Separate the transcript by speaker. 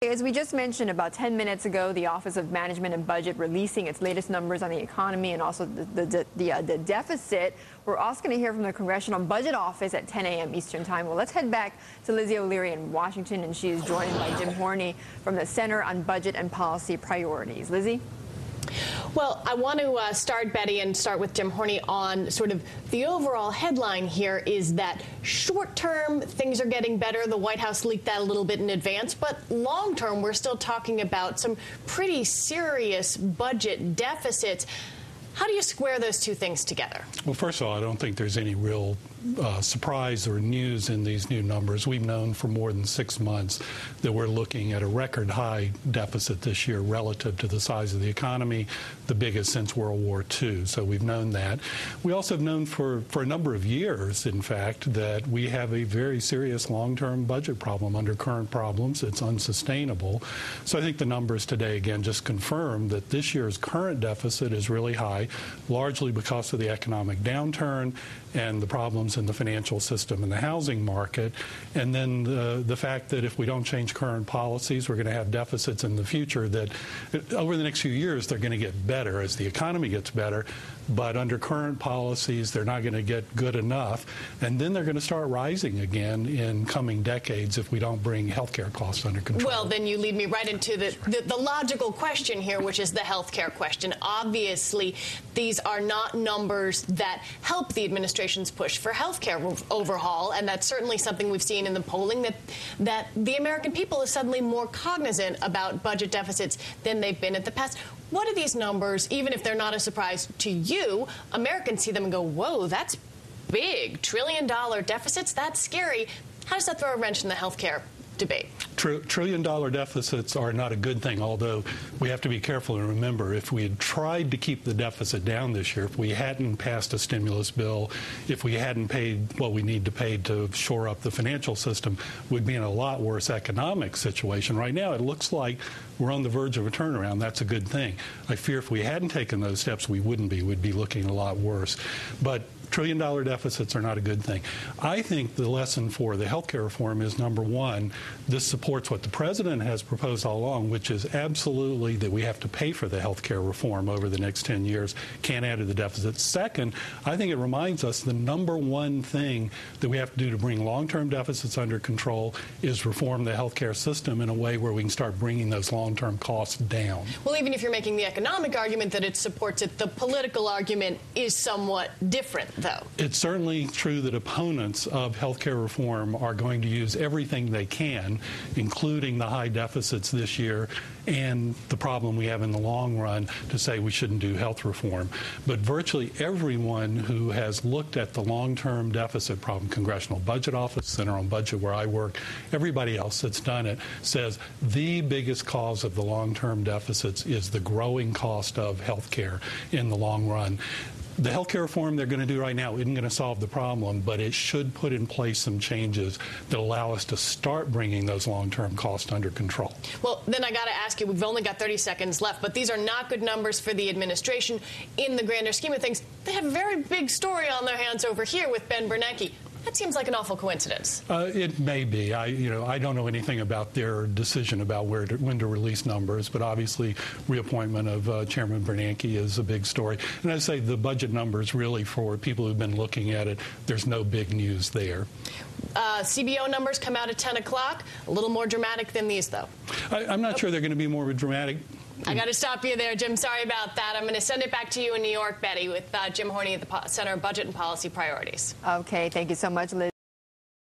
Speaker 1: As we just mentioned about 10 minutes ago, the Office of Management and Budget releasing its latest numbers on the economy and also the deficit. We're also going to hear from the Congressional Budget Office at 10 a.m. Eastern Time. Well, let's head back to Lizzie O'Leary in Washington, and she is joined by Jim Horney from the Center on Budget and Policy Priorities. Lizzie?
Speaker 2: Well, I want to start with Jim Horney on sort of the overall headline here is that short-term things are getting better. The White House leaked that a little bit in advance, but long-term we're still talking about some pretty serious budget deficits. How do you square those two things together?
Speaker 3: Well, first of all, I don't think there's any real surprise or news in these new numbers. We've known for more than 6 months that we're looking at a record high deficit this year relative to the size of the economy, the biggest since World War II. So we've known that. We also have known for a number of years, in fact, that we have a very serious long-term budget problem. Under current problems, it's unsustainable. So I think the numbers today, again, just confirm that this year's current deficit is really high, largely because of the economic downturn and the problems in the financial system and the housing market, and then the fact that if we don't change current policies, we're going to have deficits in the future that over the next few years they're going to get better as the economy gets better, but under current policies they're not going to get good enough, and then they're going to start rising again in coming decades if we don't bring healthcare costs under control.
Speaker 2: Well, then you lead me right into the logical question here, which is the healthcare question. Obviously, these are not numbers that help the administration's push for healthcare overhaul, and that's certainly something we've seen in the polling, that the American people is suddenly more cognizant about budget deficits than they've been in the past. What are these numbers, even if they're not a surprise to you? Americans see them and go, whoa, that's big. $1 trillion deficits, that's scary. How does that throw a wrench in the healthcare debate?
Speaker 3: $1 trillion deficits are not a good thing, although we have to be careful and remember if we had tried to keep the deficit down this year, if we hadn't passed a stimulus bill, if we hadn't paid what we need to pay to shore up the financial system, we'd be in a lot worse economic situation. Right now, it looks like we're on the verge of a turnaround. That's a good thing. I fear if we hadn't taken those steps, we wouldn't be. We'd be looking a lot worse. But $1 trillion deficits are not a good thing. I think the lesson for the healthcare reform is, number one, this supports what the president has proposed all along, which is absolutely that we have to pay for the healthcare reform over the next 10 years, can't add to the deficit. Second, I think it reminds us the number one thing that we have to do to bring long-term deficits under control is reform the healthcare system in a way where we can start bringing those long-term costs down.
Speaker 2: Well, even if you're making the economic argument that it supports it, the political argument is somewhat different, though.
Speaker 3: It's certainly true that opponents of healthcare reform are going to use everything they can, including the high deficits this year and the problem we have in the long run, to say we shouldn't do health reform. But virtually everyone who has looked at the long-term deficit problem, Congressional Budget Office, Center on Budget where I work, everybody else that's done it says the biggest cause of the long-term deficits is the growing cost of health care in the long run. The healthcare reform they're going to do right now isn't going to solve the problem, but it should put in place some changes that allow us to start bringing those long-term costs under control.
Speaker 2: Well, then I got to ask you, we've only got 30 seconds left, but these are not good numbers for the administration. In the grander scheme of things, they have a very big story on their hands over here with Ben Bernanke. That seems like an awful coincidence.
Speaker 3: It may be. I don't know anything about their decision about when to release numbers, but obviously reappointment of Chairman Bernanke is a big story. And I say the budget numbers, really, for people who've been looking at it, there's no big news there.
Speaker 2: CBO numbers come out at 10 o'clock. A little more dramatic than these, though.
Speaker 3: I'm not sure they're going to be more dramatic.
Speaker 2: I got to stop you there, Jim. Sorry about that. I'm going to send it back to you in New York, Betty, with Jim Horney at the Center of Budget and Policy Priorities.
Speaker 1: Okay, thank you so much, Liz.